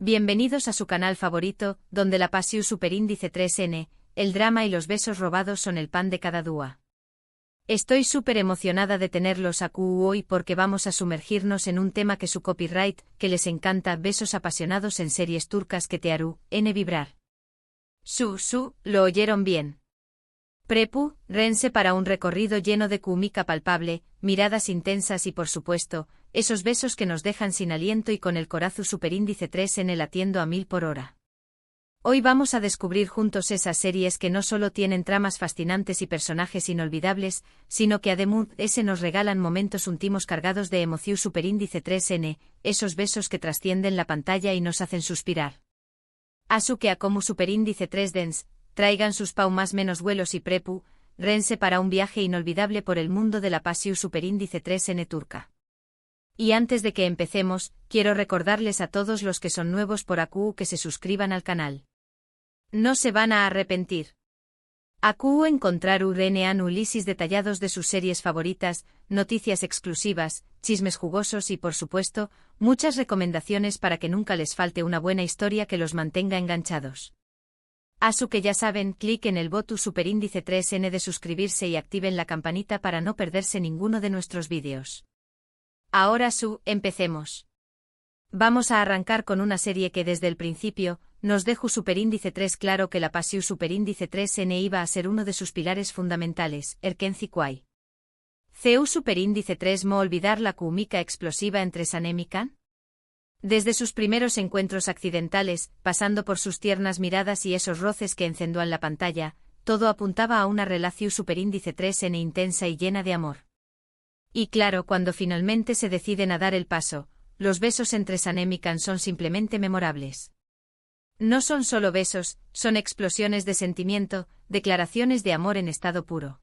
Bienvenidos a su canal favorito, donde la pasión superíndice 3N, el drama y los besos robados son el pan de cada dúa. Estoy súper emocionada de tenerlos aquí hoy porque vamos a sumergirnos en un tema que su copyright, que les encanta, besos apasionados en series turcas que te harán vibrar. Lo oyeron bien. Prepu, Rense para un recorrido lleno de química palpable, miradas intensas y por supuesto, esos besos que nos dejan sin aliento y con el corazón superíndice 3N latiendo a 1000 por hora. Hoy vamos a descubrir juntos esas series que no solo tienen tramas fascinantes y personajes inolvidables, sino que además nos regalan momentos íntimos cargados de emoción superíndice 3N, esos besos que trascienden la pantalla y nos hacen suspirar. Que a como superíndice 3Dens, traigan sus pau más menos vuelos y prepu, Rense para un viaje inolvidable por el mundo de la pasión superíndice 3N turca. Y antes de que empecemos, quiero recordarles a todos los que son nuevos por aquí que se suscriban al canal. No se van a arrepentir. Aquí encontrarán análisis detallados de sus series favoritas, noticias exclusivas, chismes jugosos y por supuesto, muchas recomendaciones para que nunca les falte una buena historia que los mantenga enganchados. Que ya saben, clic en el botón superíndice 3N de suscribirse y activen la campanita para no perderse ninguno de nuestros vídeos. Ahora empecemos. Vamos a arrancar con una serie que desde el principio, nos dejó superíndice 3 claro que la pasión superíndice 3N iba a ser uno de sus pilares fundamentales, Erkenci Kuay. CU superíndice 3 mo olvidar la química explosiva entre Sanemikan. Desde sus primeros encuentros accidentales, pasando por sus tiernas miradas y esos roces que encendúan la pantalla, todo apuntaba a una relación superíndice 3N intensa y llena de amor. Y claro, cuando finalmente se deciden a dar el paso, los besos entre Sanemikan son simplemente memorables. No son solo besos, son explosiones de sentimiento, declaraciones de amor en estado puro.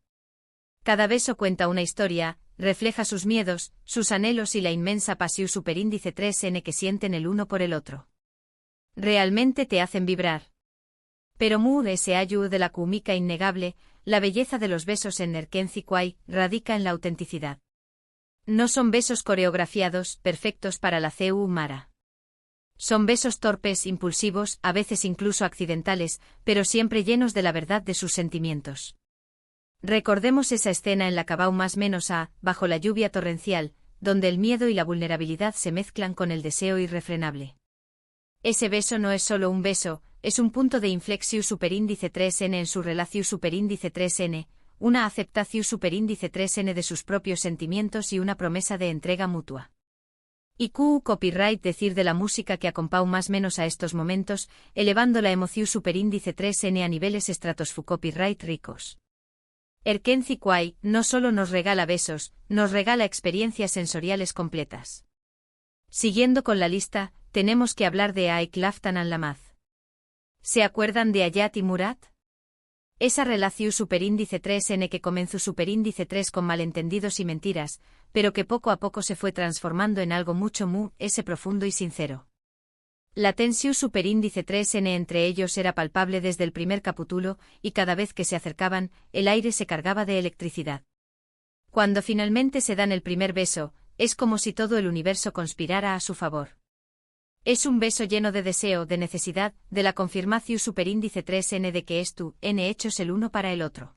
Cada beso cuenta una historia, refleja sus miedos, sus anhelos y la inmensa pasión superíndice 3N que sienten el uno por el otro. Realmente te hacen vibrar. Pero ese ayu de la química innegable, la belleza de los besos en Erkenci Kuay, radica en la autenticidad. No son besos coreografiados, perfectos para la CU Mara. Son besos torpes, impulsivos, a veces incluso accidentales, pero siempre llenos de la verdad de sus sentimientos. Recordemos esa escena en la Cabau más menos bajo la lluvia torrencial, donde el miedo y la vulnerabilidad se mezclan con el deseo irrefrenable. Ese beso no es solo un beso, es un punto de inflexión superíndice 3N en su relación superíndice 3N, una aceptación superíndice 3N de sus propios sentimientos y una promesa de entrega mutua. Y copyright decir de la música que acompaña más menos a estos momentos, elevando la emoción superíndice 3N a niveles copyright ricos. Erkenci Kuay no solo nos regala besos, nos regala experiencias sensoriales completas. Siguiendo con la lista, tenemos que hablar de Aik Laftan Anlamaz. ¿Se acuerdan de Hayat y Murat? Esa relación superíndice 3N que comenzó superíndice 3 con malentendidos y mentiras, pero que poco a poco se fue transformando en algo mucho ese profundo y sincero. La tensión superíndice 3N entre ellos era palpable desde el primer capítulo, y cada vez que se acercaban, el aire se cargaba de electricidad. Cuando finalmente se dan el primer beso, es como si todo el universo conspirara a su favor. Es un beso lleno de deseo, de necesidad, de la confirmación superíndice 3N de que hechos el uno para el otro.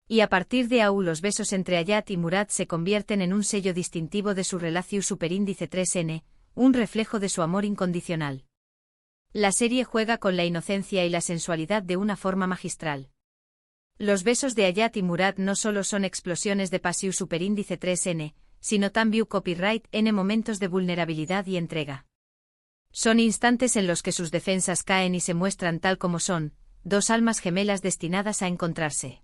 Y a partir de ahí los besos entre Hayat y Murat se convierten en un sello distintivo de su relación superíndice 3N, un reflejo de su amor incondicional. La serie juega con la inocencia y la sensualidad de una forma magistral. Los besos de Hayat y Murat no solo son explosiones de pasión superíndice 3N, sino también copyright en momentos de vulnerabilidad y entrega. Son instantes en los que sus defensas caen y se muestran tal como son, dos almas gemelas destinadas a encontrarse.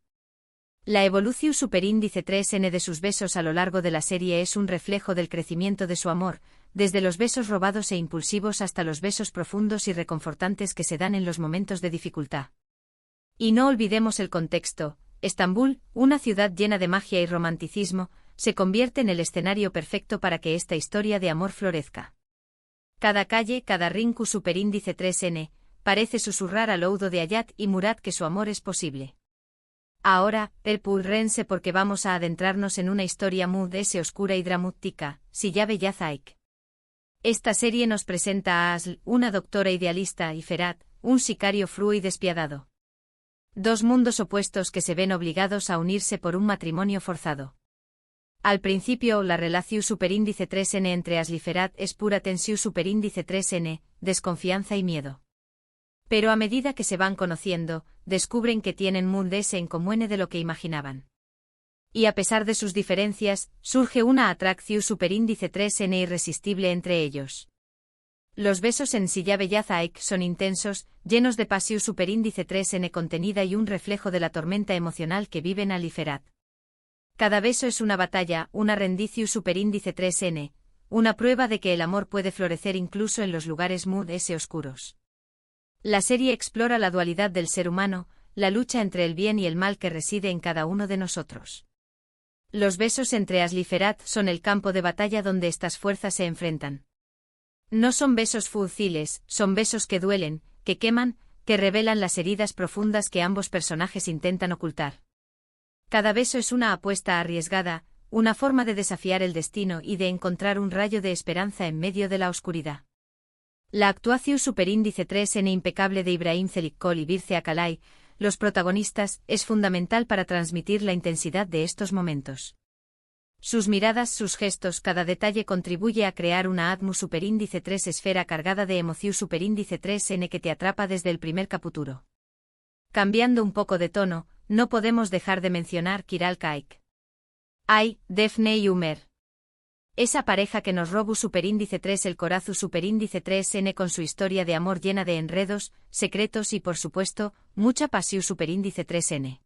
La evolución superíndice 3N de sus besos a lo largo de la serie es un reflejo del crecimiento de su amor, desde los besos robados e impulsivos hasta los besos profundos y reconfortantes que se dan en los momentos de dificultad. Y no olvidemos el contexto, Estambul, una ciudad llena de magia y romanticismo, se convierte en el escenario perfecto para que esta historia de amor florezca. Cada calle, cada rincón superíndice 3N, parece susurrar al oído de Hayat y Murat que su amor es posible. Ahora, Rense porque vamos a adentrarnos en una historia oscura y dramática, si ya Zaik. Esta serie nos presenta a Asl, una doctora idealista, y Ferat, un sicario frío y despiadado. Dos mundos opuestos que se ven obligados a unirse por un matrimonio forzado. Al principio, la relación superíndice 3n entre Asl y Ferat es pura tensión superíndice 3n, desconfianza y miedo. Pero a medida que se van conociendo, descubren que tienen mundos en común de lo que imaginaban. Y a pesar de sus diferencias, surge una atracción superíndice 3n irresistible entre ellos. Los besos en Silla Bellazaik son intensos, llenos de pasión superíndice 3n contenida y un reflejo de la tormenta emocional que viven Asl y Ferat. Cada beso es una batalla, una rendición superíndice 3n, una prueba de que el amor puede florecer incluso en los lugares oscuros. La serie explora la dualidad del ser humano, la lucha entre el bien y el mal que reside en cada uno de nosotros. Los besos entre Asl y Ferat son el campo de batalla donde estas fuerzas se enfrentan. No son besos fútiles, son besos que duelen, que queman, que revelan las heridas profundas que ambos personajes intentan ocultar. Cada beso es una apuesta arriesgada, una forma de desafiar el destino y de encontrar un rayo de esperanza en medio de la oscuridad. La actuación superíndice 3n impecable de Ibrahim Çelikkol y Birce Akalay, los protagonistas, es fundamental para transmitir la intensidad de estos momentos. Sus miradas, sus gestos, cada detalle contribuye a crear una atmósfera superíndice 3 esfera cargada de emoción superíndice 3n que te atrapa desde el primer capítulo. Cambiando un poco de tono, no podemos dejar de mencionar Kiral Kaik. Ay, Defne y Umer. Esa pareja que nos robó superíndice 3 el corazón superíndice 3n con su historia de amor llena de enredos, secretos y por supuesto, mucha pasión superíndice 3n.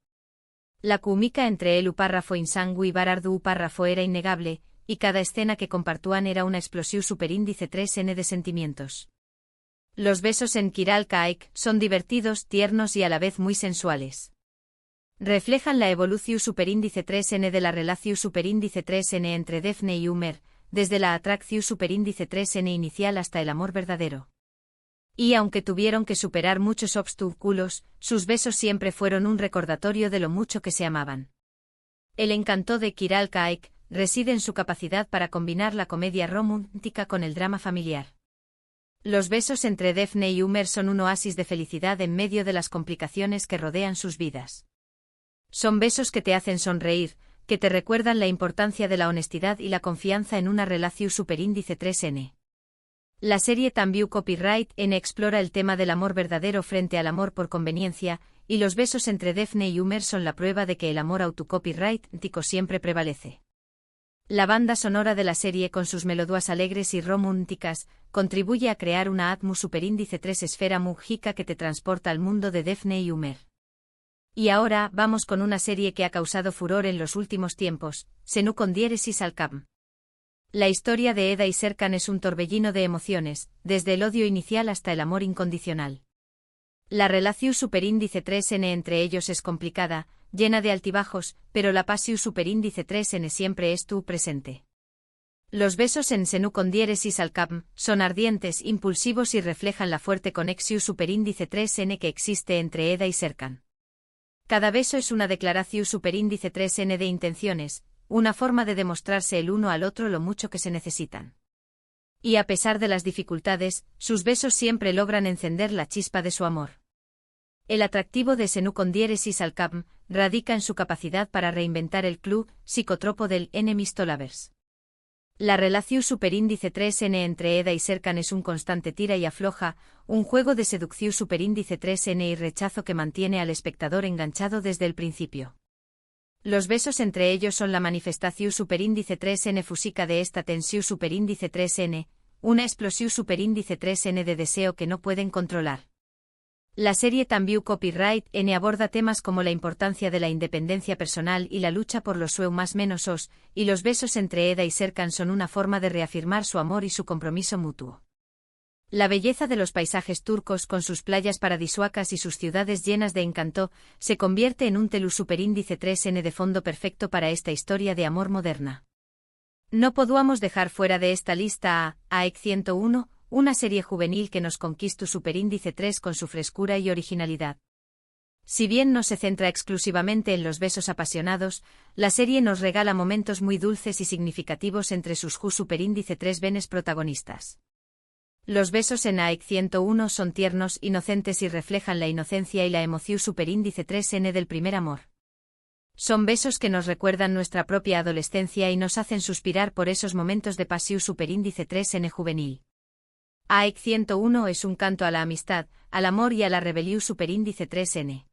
La química entre el párrafo Insangu y Barardu párrafo era innegable, y cada escena que compartúan era una explosión superíndice 3n de sentimientos. Los besos en Kiral Kaik son divertidos, tiernos y a la vez muy sensuales. Reflejan la evolución superíndice 3n de la relación superíndice 3n entre Defne y Umer, desde la atracción superíndice 3n inicial hasta el amor verdadero. Y aunque tuvieron que superar muchos obstáculos, sus besos siempre fueron un recordatorio de lo mucho que se amaban. El encanto de Kiral Kaik reside en su capacidad para combinar la comedia romántica con el drama familiar. Los besos entre Defne y Umer son un oasis de felicidad en medio de las complicaciones que rodean sus vidas. Son besos que te hacen sonreír, que te recuerdan la importancia de la honestidad y la confianza en una relación superíndice 3n. La serie también Copyright N explora el tema del amor verdadero frente al amor por conveniencia, y los besos entre Defne y Umer son la prueba de que el amor autocopyrightico siempre prevalece. La banda sonora de la serie con sus melodías alegres y románticas contribuye a crear una atmósfera superíndice 3 esfera mágica que te transporta al mundo de Defne y Umer. Y ahora vamos con una serie que ha causado furor en los últimos tiempos, Senu con diéresis al Cam. La historia de Eda y Serkan es un torbellino de emociones, desde el odio inicial hasta el amor incondicional. La relación superíndice 3n entre ellos es complicada, llena de altibajos, pero la pasión superíndice 3n siempre es tu presente. Los besos en Senu con diéresis al Cam son ardientes, impulsivos y reflejan la fuerte conexión superíndice 3n que existe entre Eda y Serkan. Cada beso es una declaración superíndice 3n de intenciones, una forma de demostrarse el uno al otro lo mucho que se necesitan. Y a pesar de las dificultades, sus besos siempre logran encender la chispa de su amor. El atractivo de Senu con diéresis al Cam radica en su capacidad para reinventar el club psicotropo del enemies to lovers. La relación superíndice 3n entre Eda y Serkan es un constante tira y afloja, un juego de seducción superíndice 3n y rechazo que mantiene al espectador enganchado desde el principio. Los besos entre ellos son la manifestación superíndice 3n fúsica de esta tensión superíndice 3n, una explosión superíndice 3n de deseo que no pueden controlar. La serie también Copyright N aborda temas como la importancia de la independencia personal y la lucha por los seu más menos os, y los besos entre Eda y Serkan son una forma de reafirmar su amor y su compromiso mutuo. La belleza de los paisajes turcos con sus playas paradisíacas y sus ciudades llenas de encanto, se convierte en un telú superíndice 3n de fondo perfecto para esta historia de amor moderna. No podemos dejar fuera de esta lista a AEK 101, una serie juvenil que nos conquistó superíndice 3 con su frescura y originalidad. Si bien no se centra exclusivamente en los besos apasionados, la serie nos regala momentos muy dulces y significativos entre sus superíndice 3 venes protagonistas. Los besos en AEC 101 son tiernos, inocentes y reflejan la inocencia y la emoción superíndice 3N del primer amor. Son besos que nos recuerdan nuestra propia adolescencia y nos hacen suspirar por esos momentos de pasión superíndice 3N juvenil. AEC 101 es un canto a la amistad, al amor y a la rebelión superíndice 3N.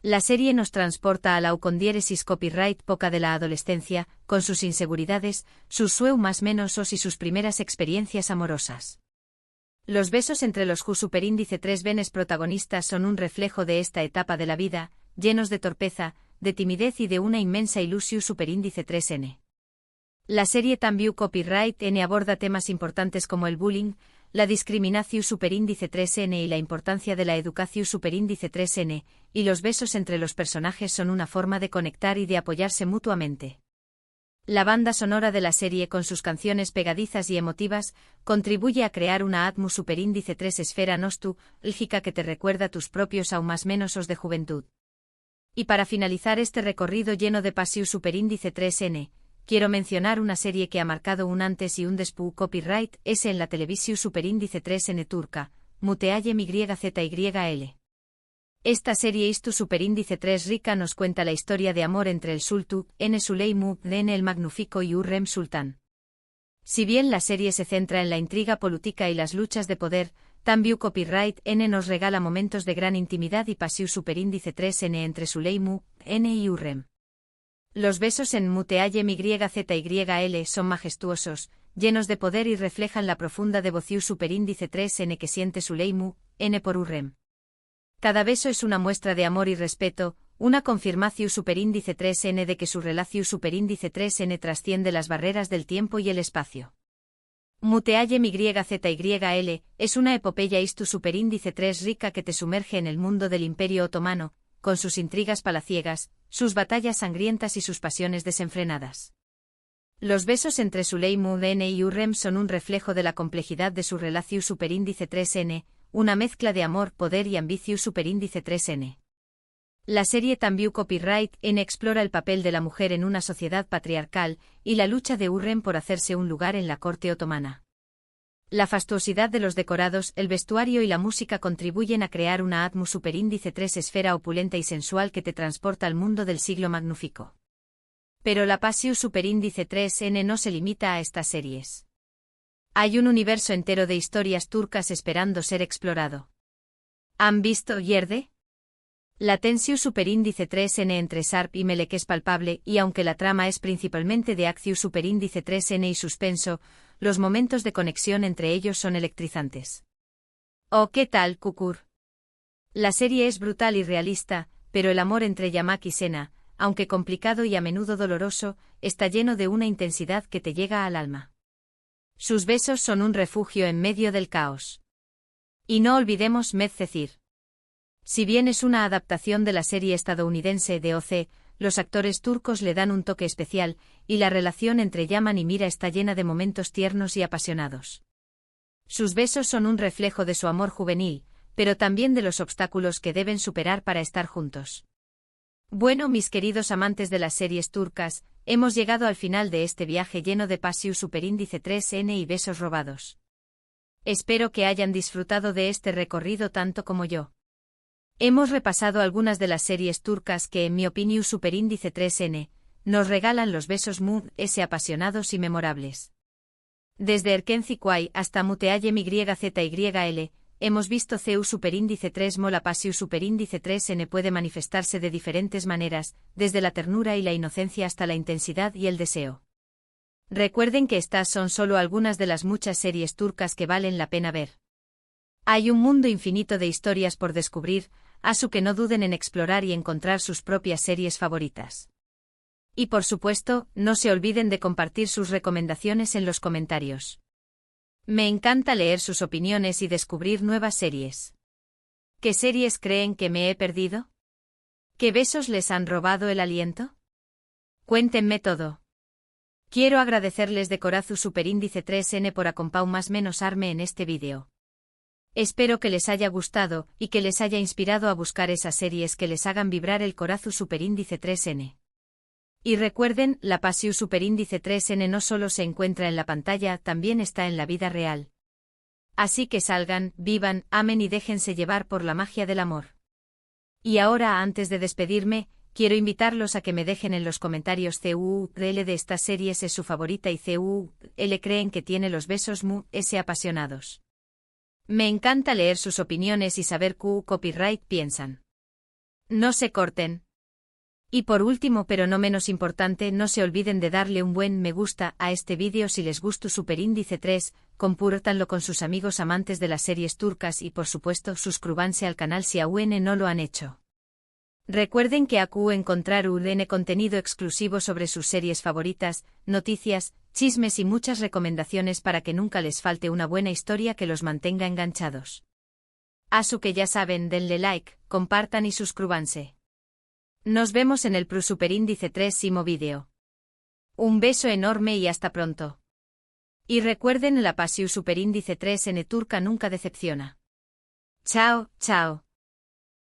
La serie nos transporta a la ucondiéresis copyright poca de la adolescencia, con sus inseguridades, sus sueu más menosos y sus primeras experiencias amorosas. Los besos entre los superíndice 3 venes protagonistas son un reflejo de esta etapa de la vida, llenos de torpeza, de timidez y de una inmensa ilusión superíndice 3N. La serie también copyright N aborda temas importantes como el bullying, la discriminación superíndice 3N y la importancia de la educación superíndice 3N, y los besos entre los personajes son una forma de conectar y de apoyarse mutuamente. La banda sonora de la serie con sus canciones pegadizas y emotivas, contribuye a crear una atmósfera superíndice 3 esfera nostálgica que te recuerda tus propios aún más menosos de juventud. Y para finalizar este recorrido lleno de pasión superíndice 3N, quiero mencionar una serie que ha marcado un antes y un después copyright S en la televisión superíndice 3N turca, Muteayem YZYL. Esta serie Istu superíndice 3 rica nos cuenta la historia de amor entre el Sultan N Süleyman N el Magnífico y Hürrem Sultan. Si bien la serie se centra en la intriga política y las luchas de poder, también copyright N nos regala momentos de gran intimidad y pasión superíndice 3N entre Süleyman N y Hürrem. Los besos en Muteayem YZYL son majestuosos, llenos de poder y reflejan la profunda devoción superíndice 3N que siente Süleyman N por Hürrem. Cada beso es una muestra de amor y respeto, una confirmación superíndice 3N de que su relación superíndice 3N trasciende las barreras del tiempo y el espacio. Muteayem YZYL es una epopeya Istu superíndice 3 rica que te sumerge en el mundo del Imperio Otomano, con sus intrigas palaciegas, sus batallas sangrientas y sus pasiones desenfrenadas. Los besos entre Süleyman N y Hürrem son un reflejo de la complejidad de su relación superíndice 3N, una mezcla de amor, poder y ambición superíndice 3N. La serie también copyright N explora el papel de la mujer en una sociedad patriarcal y la lucha de Hürrem por hacerse un lugar en la corte otomana. La fastuosidad de los decorados, el vestuario y la música contribuyen a crear una atmósfera superíndice 3 esfera opulenta y sensual que te transporta al mundo del siglo magnífico. Pero la pasión superíndice 3N no se limita a estas series. Hay un universo entero de historias turcas esperando ser explorado. ¿Han visto Yerde? La tensión superíndice 3N entre Sarp y Melek es palpable y aunque la trama es principalmente de acción superíndice 3N y suspenso, los momentos de conexión entre ellos son electrizantes. ¿Oh, qué tal, Kukur? La serie es brutal y realista, pero el amor entre Yamak y Sena, aunque complicado y a menudo doloroso, está lleno de una intensidad que te llega al alma. Sus besos son un refugio en medio del caos. Y no olvidemos Medcezir. Si bien es una adaptación de la serie estadounidense de OC, los actores turcos le dan un toque especial, y la relación entre Yaman y Mira está llena de momentos tiernos y apasionados. Sus besos son un reflejo de su amor juvenil, pero también de los obstáculos que deben superar para estar juntos. Bueno, mis queridos amantes de las series turcas, hemos llegado al final de este viaje lleno de pasión superíndice 3N y besos robados. Espero que hayan disfrutado de este recorrido tanto como yo. Hemos repasado algunas de las series turcas que, en mi opinión superíndice 3N, nos regalan los besos S apasionados y memorables. Desde Erkenci hasta Muteayem YZYL, hemos visto CEU superíndice 3 Mola pasión superíndice 3N puede manifestarse de diferentes maneras, desde la ternura y la inocencia hasta la intensidad y el deseo. Recuerden que estas son solo algunas de las muchas series turcas que valen la pena ver. Hay un mundo infinito de historias por descubrir, así que no duden en explorar y encontrar sus propias series favoritas. Y por supuesto, no se olviden de compartir sus recomendaciones en los comentarios. Me encanta leer sus opiniones y descubrir nuevas series. ¿Qué series creen que me he perdido? ¿Qué besos les han robado el aliento? Cuéntenme todo. Quiero agradecerles de corazón superíndice 3N por acompañarme en este vídeo. Espero que les haya gustado y que les haya inspirado a buscar esas series que les hagan vibrar el corazón superíndice 3N. Y recuerden, la pasión superíndice 3N no solo se encuentra en la pantalla, también está en la vida real. Así que salgan, vivan, amen y déjense llevar por la magia del amor. Y ahora, antes de despedirme, quiero invitarlos a que me dejen en los comentarios cuál de estas series es su favorita y cuál creen que tiene los besos apasionados. Me encanta leer sus opiniones y saber qué copyright piensan. No se corten. Y por último pero no menos importante, no se olviden de darle un buen me gusta a este vídeo si les gustó Superíndice 3, compártanlo con sus amigos amantes de las series turcas y por supuesto suscríbanse al canal si aún no lo han hecho. Recuerden que aquí encontrar contenido exclusivo sobre sus series favoritas, noticias, chismes y muchas recomendaciones para que nunca les falte una buena historia que los mantenga enganchados. Así que ya saben, denle like, compartan y suscríbanse. Nos vemos en el Superíndice 3 vídeo. Un beso enorme y hasta pronto. Y recuerden, la pasión Superíndice 3 en turca nunca decepciona. Chao, chao.